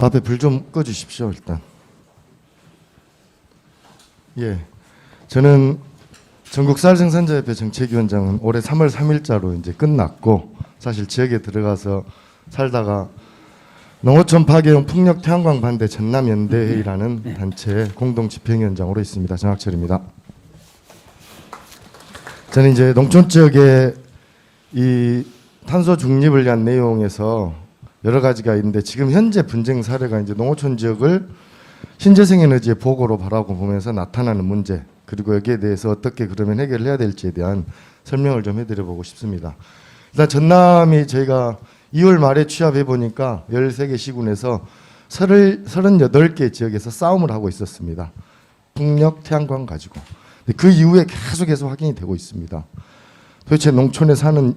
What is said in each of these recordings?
앞에 불 좀 꺼주십시오 일단. 예, 저는 전국쌀생산자협회 정책위원장은 올해 3월 3일자로 이제 끝났고, 사실 지역에 들어가서 살다가 농어촌 파괴용 풍력 태양광 반대 전남연대회의라는 단체 공동 집행위원장으로 있습니다. 정학철입니다. 저는 이제 농촌 지역의 이 탄소 중립을 위한 내용에서 여러 가지가 있는데, 지금 현재 분쟁 사례가 이제 농어촌 지역을 신재생 에너지의 보고로 바라고 보면서 나타나는 문제, 그리고 여기에 대해서 어떻게 그러면 해결을 해야 될지에 대한 설명을 좀 해드려 보고 싶습니다. 일단 전남이 저희가 2월 말에 취합해 보니까 13개 시군에서 38개 지역에서 싸움을 하고 있었습니다. 풍력, 태양광 가지고. 그 이후에 계속해서 확인이 되고 있습니다. 도대체 농촌에 사는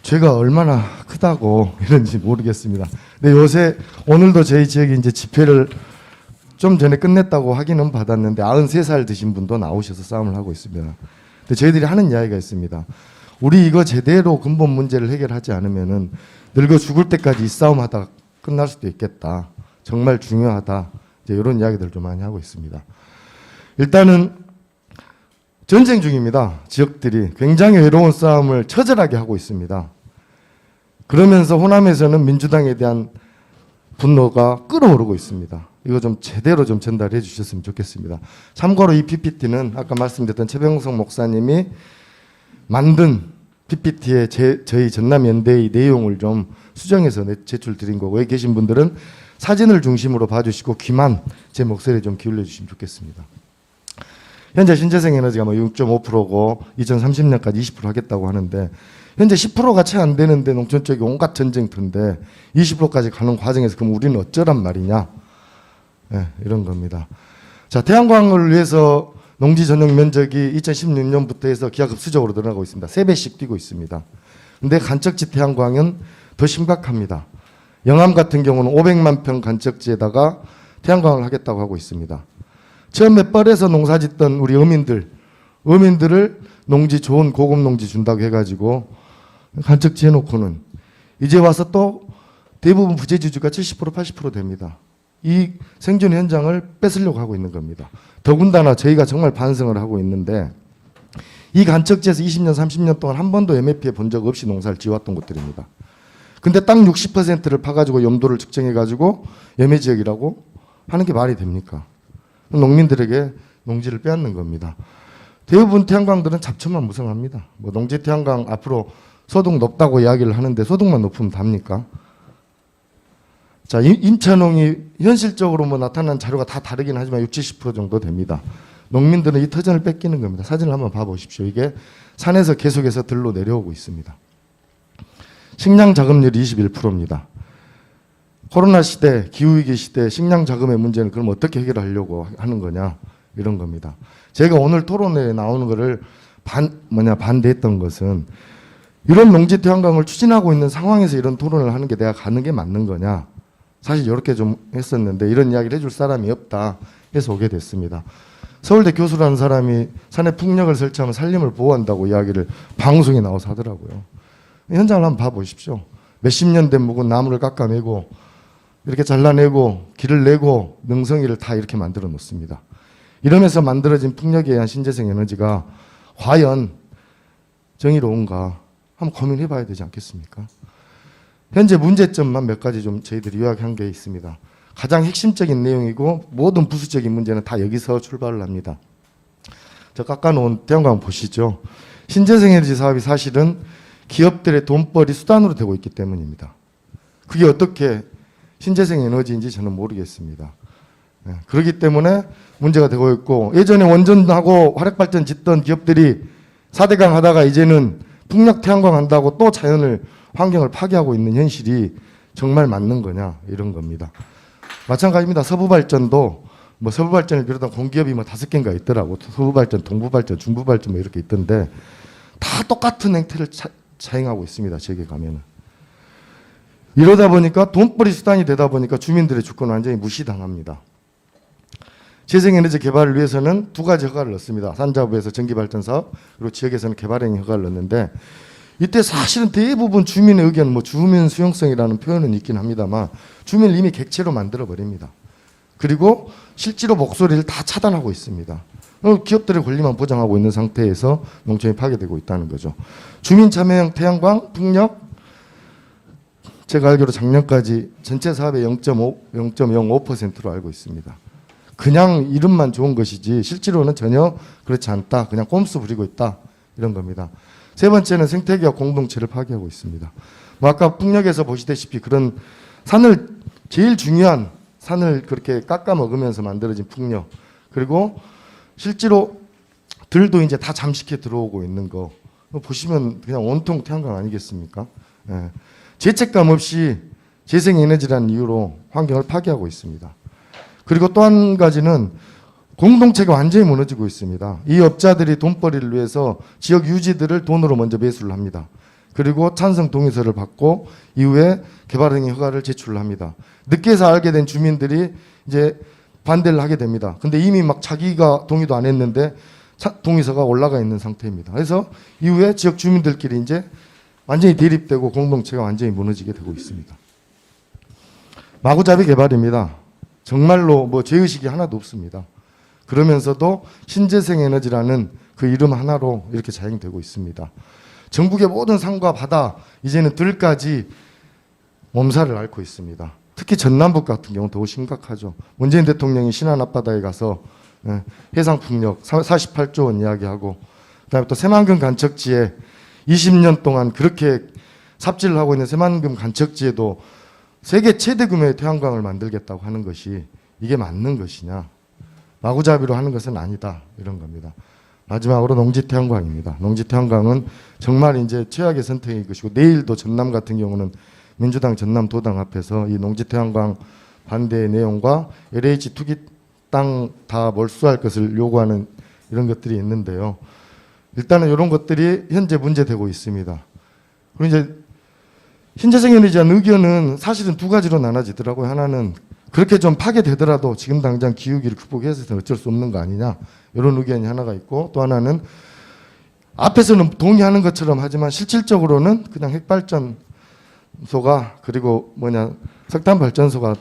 죄가 얼마나 크다고 이런지 모르겠습니다. 근데 요새 오늘도 저희 지역에 이제 집회를 좀 전에 끝냈다고 확인은 받았는데 93살 드신 분도 나오셔서 싸움을 하고 있습니다. 근데 저희들이 하는 이야기가 있습니다. 우리 이거 제대로 근본 문제를 해결하지 않으면은 늙어 죽을 때까지 이 싸움하다가 끝날 수도 있겠다. 정말 중요하다. 이제 이런 이야기들을 좀 많이 하고 있습니다. 일단은 전쟁 중입니다. 지역들이 굉장히 외로운 싸움을 처절하게 하고 있습니다. 그러면서 호남에서는 민주당에 대한 분노가 끓어오르고 있습니다. 이거 좀 제대로 좀 전달해 주셨으면 좋겠습니다. 참고로 이 PPT는 아까 말씀드렸던 최병석 목사님이 만든 PPT에 저희 전남연대의 내용을 좀 수정해서 제출 드린 거고, 여기 계신 분들은 사진을 중심으로 봐주시고 귀만 제 목소리에 좀 기울여 주시면 좋겠습니다. 현재 신재생 에너지가 뭐 6.5%고 2030년까지 20% 하겠다고 하는데, 현재 10%가 채 안 되는데 농촌 쪽이 온갖 전쟁터인데 20%까지 가는 과정에서 그럼 우리는 어쩌란 말이냐? 네, 이런 겁니다. 자, 태양광을 위해서 농지 전용 면적이 2016년부터 해서 기하급수적으로 늘어나고 있습니다. 3배씩 뛰고 있습니다. 근데 간척지 태양광은 더 심각합니다. 영암 같은 경우는 500만 평 간척지에다가 태양광을 하겠다고 하고 있습니다. 처음에 뻘에서 농사 짓던 우리 어민들을 농지 좋은 고급 농지 준다고 해가지고 간척지 해놓고는 이제 와서 또 대부분 부재지주가 70% 80% 됩니다. 이 생존 현장을 뺏으려고 하고 있는 겁니다. 더군다나 저희가 정말 반성을 하고 있는데, 이 간척지에서 20년 30년 동안 한 번도 MF에 본 적 없이 농사를 지어왔던 곳들입니다. 근데 땅 60%를 파가지고 염도를 측정해가지고 예매지역이라고 하는 게 말이 됩니까? 농민들에게 농지를 빼앗는 겁니다. 대부분 태양광들은 잡초만 무성합니다. 뭐 농지 태양광 앞으로 소득 높다고 이야기를 하는데 소득만 높으면 답니까? 자, 임차농이 현실적으로 뭐 나타난 자료가 다 다르긴 하지만 60, 70% 정도 됩니다. 농민들은 이 터전을 뺏기는 겁니다. 사진을 한번 봐보십시오. 이게 산에서 계속해서 들로 내려오고 있습니다. 식량 자급률이 21%입니다. 코로나 시대, 기후위기 시대 식량 자금의 문제는 그럼 어떻게 해결하려고 하는 거냐, 이런 겁니다. 제가 오늘 토론회에 나오는 거를 반대했던 것은, 이런 농지 태양광을 추진하고 있는 상황에서 이런 토론을 하는 게 내가 가는 게 맞는 거냐, 사실 이렇게 좀 했었는데 이런 이야기를 해줄 사람이 없다 해서 오게 됐습니다. 서울대 교수라는 사람이 산에 풍력을 설치하면 산림을 보호한다고 이야기를 방송에 나와서 하더라고요. 현장을 한번 봐보십시오. 몇십 년 된 묵은 나무를 깎아내고 이렇게 잘라내고 길을 내고 능성이를 다 이렇게 만들어 놓습니다. 이러면서 만들어진 풍력에 의한 신재생 에너지가 과연 정의로운가 한번 고민해 봐야 되지 않겠습니까? 현재 문제점만 몇 가지 좀 저희들이 요약한 게 있습니다. 가장 핵심적인 내용이고 모든 부수적인 문제는 다 여기서 출발을 합니다. 저 깎아놓은 태양광 보시죠. 신재생 에너지 사업이 사실은 기업들의 돈벌이 수단으로 되고 있기 때문입니다. 그게 어떻게 신재생 에너지인지 저는 모르겠습니다. 네, 그렇기 때문에 문제가 되고 있고, 예전에 원전하고 화력발전 짓던 기업들이 4대강 하다가 이제는 풍력 태양광 한다고 또 자연을 환경을 파괴하고 있는 현실이 정말 맞는 거냐, 이런 겁니다. 마찬가지입니다. 서부발전도 뭐 서부발전을 비롯한 공기업이 뭐 5개인가 있더라고. 서부발전, 동부발전, 중부발전 뭐 이렇게 있던데 다 똑같은 행태를 자행하고 있습니다. 저기 가면은. 이러다 보니까 돈벌이 수단이 되다 보니까 주민들의 주권은 완전히 무시당합니다. 재생에너지 개발을 위해서는 2가지 허가를 넣습니다. 산자부에서 전기발전 사업, 그리고 지역에서는 개발행위 허가를 넣는데, 이때 사실은 대부분 주민의 의견, 뭐 주민 수용성이라는 표현은 있긴 합니다만 주민을 이미 객체로 만들어 버립니다. 그리고 실제로 목소리를 다 차단하고 있습니다. 기업들의 권리만 보장하고 있는 상태에서 농촌이 파괴되고 있다는 거죠. 주민 참여형 태양광, 풍력, 제가 알기로 작년까지 전체 사업의 0.05%로 알고 있습니다. 그냥 이름만 좋은 것이지 실제로는 전혀 그렇지 않다. 그냥 꼼수 부리고 있다. 이런 겁니다. 세 번째는 생태계와 공동체를 파괴하고 있습니다. 뭐 아까 풍력에서 보시다시피 그런 산을 제일 중요한 산을 그렇게 깎아 먹으면서 만들어진 풍력, 그리고 실제로 들도 이제 다 잠식해 들어오고 있는 거 보시면 그냥 온통 태양광 아니겠습니까? 예. 죄책감 없이 재생에너지라는 이유로 환경을 파괴하고 있습니다. 그리고 또 한 가지는 공동체가 완전히 무너지고 있습니다. 이 업자들이 돈벌이를 위해서 지역 유지들을 돈으로 먼저 매수를 합니다. 그리고 찬성 동의서를 받고 이후에 개발행위 허가를 제출을 합니다. 늦게서 알게 된 주민들이 이제 반대를 하게 됩니다. 근데 이미 막 자기가 동의도 안 했는데 동의서가 올라가 있는 상태입니다. 그래서 이후에 지역 주민들끼리 이제 완전히 대립되고 공동체가 완전히 무너지게 되고 있습니다. 마구잡이 개발입니다. 정말로 뭐 죄의식이 하나도 없습니다. 그러면서도 신재생 에너지라는 그 이름 하나로 이렇게 자행되고 있습니다. 전국의 모든 산과 바다, 이제는 들까지 몸살을 앓고 있습니다. 특히 전남북 같은 경우는 더 심각하죠. 문재인 대통령이 신안 앞바다에 가서 해상풍력 48조 원 이야기하고, 그다음에 또 새만금 간척지에 20년 동안 그렇게 삽질을 하고 있는 새만금 간척지에도 세계 최대 규모의 태양광을 만들겠다고 하는 것이 이게 맞는 것이냐? 마구잡이로 하는 것은 아니다. 이런 겁니다. 마지막으로 농지태양광입니다. 농지태양광은 정말 이제 최악의 선택인 것이고, 내일도 전남 같은 경우는 민주당 전남도당 앞에서 이 농지태양광 반대의 내용과 LH 투기 땅 다 몰수할 것을 요구하는 이런 것들이 있는데요. 일단은 이런 것들이 현재 문제되고 있습니다. 그리고 이제 신재생에너지에 대한 의견은 사실은 두 가지로 나눠지더라고요. 하나는 그렇게 좀 파괴되더라도 지금 당장 기후위기를 극복해서는 어쩔 수 없는 거 아니냐, 이런 의견이 하나가 있고, 또 하나는 앞에서는 동의하는 것처럼 하지만 실질적으로는 그냥 핵발전소가 그리고 석탄발전소가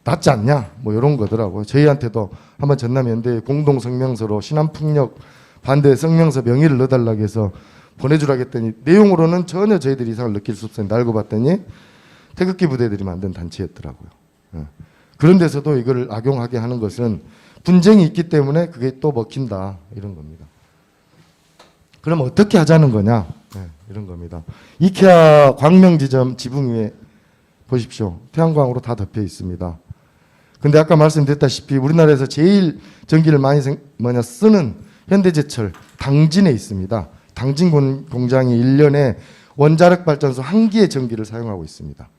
낫지 않냐, 뭐 이런 거더라고요. 저희한테도 한번 전남연대에 공동성명서로 신안풍력 반대 성명서 명의를 넣어달라고 해서 보내주라고 했더니 내용으로는 전혀 저희들이 이상을 느낄 수 없어요. 알고 봤더니 태극기 부대들이 만든 단체였더라고요. 그런 데서도 이걸 악용하게 하는 것은 분쟁이 있기 때문에 그게 또 먹힌다, 이런 겁니다. 그럼 어떻게 하자는 거냐, 이런 겁니다. 이케아 광명지점 지붕 위에 보십시오. 태양광으로 다 덮여 있습니다. 근데 아까 말씀드렸다시피 우리나라에서 제일 전기를 많이 쓰는 현대제철 당진에 있습니다. 당진 공장이 1년에 원자력 발전소 1기의 전기를 사용하고 있습니다.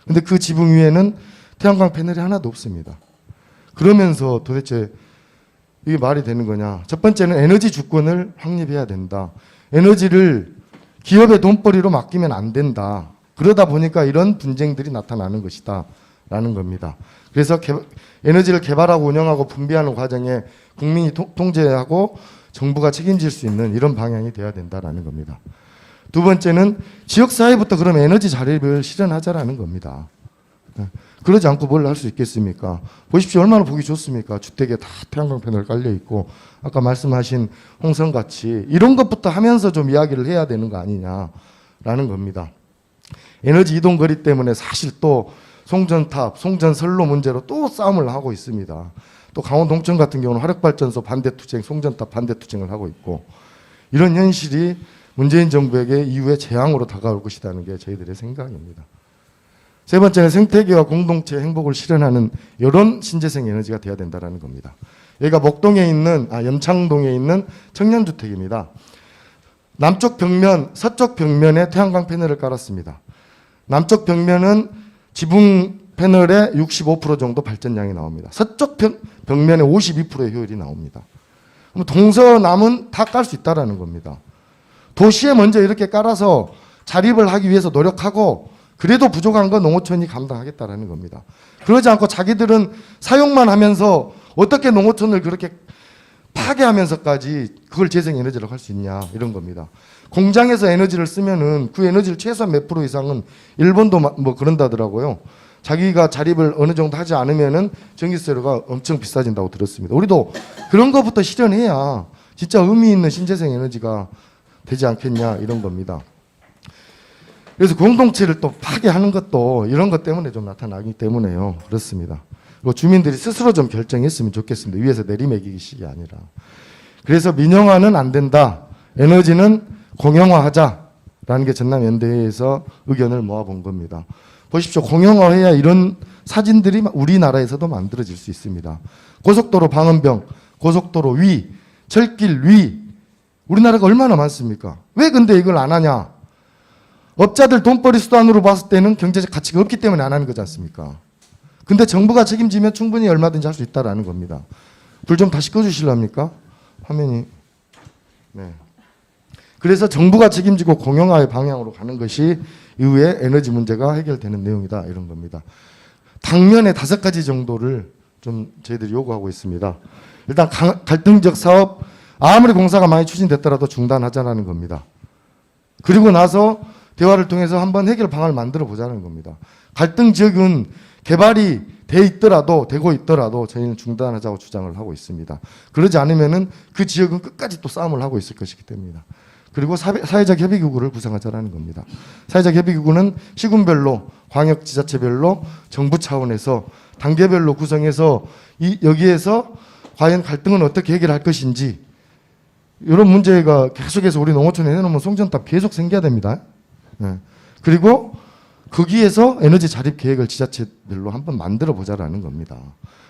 근데 그 지붕 위에는 태양광 패널이 하나도 없습니다. 그러면서 도대체 이게 말이 되는 거냐? 첫 번째는 에너지 주권을 확립해야 된다. 에너지를 기업의 돈벌이로 맡기면 안 된다. 그러다 보니까 이런 분쟁들이 나타나는 것이다 라는 겁니다. 그래서 에너지를 개발하고 운영하고 분배하는 과정에 국민이 통제하고 정부가 책임질 수 있는 이런 방향이 돼야 된다라는 겁니다. 두 번째는 지역사회부터 그럼 에너지 자립을 실현하자라는 겁니다. 그러지 않고 뭘 할 수 있겠습니까? 보십시오. 얼마나 보기 좋습니까? 주택에 다 태양광 패널 깔려 있고, 아까 말씀하신 홍성같이 이런 것부터 하면서 좀 이야기를 해야 되는 거 아니냐라는 겁니다. 에너지 이동거리 때문에 사실 또 송전탑, 송전선로 문제로 또 싸움을 하고 있습니다. 또 강원 동천 같은 경우는 화력발전소 반대투쟁, 송전탑 반대투쟁을 하고 있고, 이런 현실이 문재인 정부에게 이후에 재앙으로 다가올 것이라는 게 저희들의 생각입니다. 세 번째는 생태계와 공동체 행복을 실현하는 이런 신재생 에너지가 돼야 된다는 겁니다. 여기가 목동에 있는, 염창동에 있는 청년주택입니다. 남쪽 벽면, 서쪽 벽면에 태양광 패널을 깔았습니다. 남쪽 벽면은 지붕 패널의 65% 정도 발전량이 나옵니다. 서쪽 벽면에 52%의 효율이 나옵니다. 그럼 동서남은 다 깔 수 있다는 겁니다. 도시에 먼저 이렇게 깔아서 자립을 하기 위해서 노력하고, 그래도 부족한 건 농어촌이 감당하겠다는 겁니다. 그러지 않고 자기들은 사용만 하면서 어떻게 농어촌을 그렇게 파괴하면서까지 그걸 재생에너지라고 할 수 있냐 이런 겁니다. 공장에서 에너지를 쓰면은 그 에너지를 최소한 몇 프로 이상은 일본도 뭐 그런다더라고요. 자기가 자립을 어느 정도 하지 않으면은 전기세가 엄청 비싸진다고 들었습니다. 우리도 그런 것부터 실현해야 진짜 의미 있는 신재생 에너지가 되지 않겠냐 이런 겁니다. 그래서 공동체를 또 파괴하는 것도 이런 것 때문에 좀 나타나기 때문에요. 그렇습니다. 그리고 주민들이 스스로 좀 결정했으면 좋겠습니다. 위에서 내리매기식이 아니라. 그래서 민영화는 안 된다. 에너지는 공영화하자라는 게 전남연대회에서 의견을 모아본 겁니다. 보십시오. 공영화해야 이런 사진들이 우리나라에서도 만들어질 수 있습니다. 고속도로 방음병, 고속도로 위, 철길 위, 우리나라가 얼마나 많습니까? 왜 근데 이걸 안 하냐? 업자들 돈벌이 수단으로 봤을 때는 경제적 가치가 없기 때문에 안 하는 거지 않습니까? 근데 정부가 책임지면 충분히 얼마든지 할 수 있다라는 겁니다. 불 좀 다시 꺼주실랍니까? 화면이. 네. 그래서 정부가 책임지고 공영화의 방향으로 가는 것이 이후에 에너지 문제가 해결되는 내용이다 이런 겁니다. 당면에 5가지 정도를 좀 저희들이 요구하고 있습니다. 일단 갈등적 사업 아무리 공사가 많이 추진됐더라도 중단하자라는 겁니다. 그리고 나서 대화를 통해서 한번 해결 방안을 만들어 보자는 겁니다. 갈등 지역은 개발이 되고 있더라도 저희는 중단하자고 주장을 하고 있습니다. 그러지 않으면은 그 지역은 끝까지 또 싸움을 하고 있을 것이기 때문입니다. 그리고 사회적 협의기구를 구성하자라는 겁니다. 사회적 협의기구는 시군별로, 광역지자체별로, 정부 차원에서 단계별로 구성해서 여기에서 과연 갈등은 어떻게 해결할 것인지 이런 문제가 계속해서 우리 농어촌에 해놓으면 송전탑 계속 생겨야 됩니다. 네. 그리고 거기에서 에너지 자립 계획을 지자체별로 한번 만들어 보자라는 겁니다.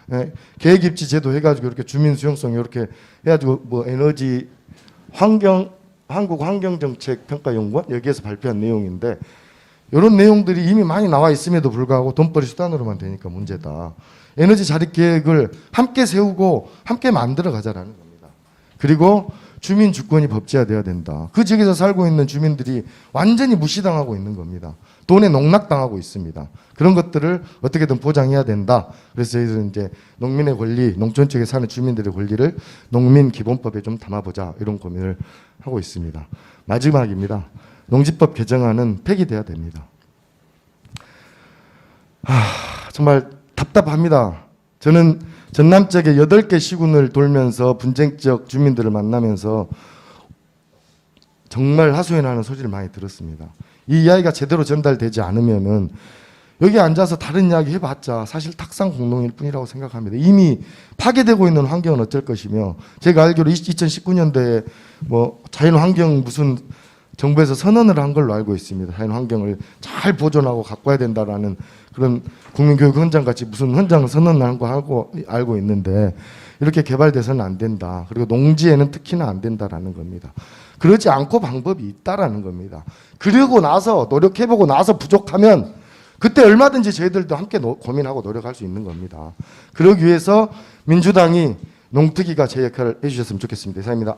네. 계획 입지 제도 해가지고 이렇게 주민 수용성 이렇게 해가지고 뭐 에너지 한국환경정책평가연구원 여기에서 발표한 내용인데 이런 내용들이 이미 많이 나와 있음에도 불구하고 돈벌이 수단으로만 되니까 문제다. 에너지 자립 계획을 함께 세우고 함께 만들어 가자라는 겁니다. 그리고 주민 주권이 법제화돼야 된다. 그 지역에서 살고 있는 주민들이 완전히 무시당하고 있는 겁니다. 돈에 농락당하고 있습니다. 그런 것들을 어떻게든 보장해야 된다. 그래서 저희들은 이제 농민의 권리, 농촌 쪽에 사는 주민들의 권리를 농민기본법에 좀 담아보자 이런 고민을 하고 있습니다. 마지막입니다. 농지법 개정안은 폐기돼야 됩니다. 정말 답답합니다. 저는 전남 쪽에 8개 시군을 돌면서 분쟁 지역 주민들을 만나면서 정말 하소연하는 소리를 많이 들었습니다. 이 이야기가 제대로 전달되지 않으면은 여기 앉아서 다른 이야기 해봤자 사실 탁상 공동일 뿐이라고 생각합니다. 이미 파괴되고 있는 환경은 어쩔 것이며 제가 알기로 2019년도에 뭐 자연환경 무슨 정부에서 선언을 한 걸로 알고 있습니다. 자연환경을 잘 보존하고 가꿔야 된다라는 그런 국민교육 헌장 같이 무슨 헌장 선언을 한 거 하고 알고 있는데 이렇게 개발돼서는 안 된다. 그리고 농지에는 특히나 안 된다라는 겁니다. 그러지 않고 방법이 있다라는 겁니다. 그러고 나서 노력해보고 나서 부족하면 그때 얼마든지 저희들도 함께 고민하고 노력할 수 있는 겁니다. 그러기 위해서 민주당이 농특위가 제 역할을 해주셨으면 좋겠습니다. 이상입니다.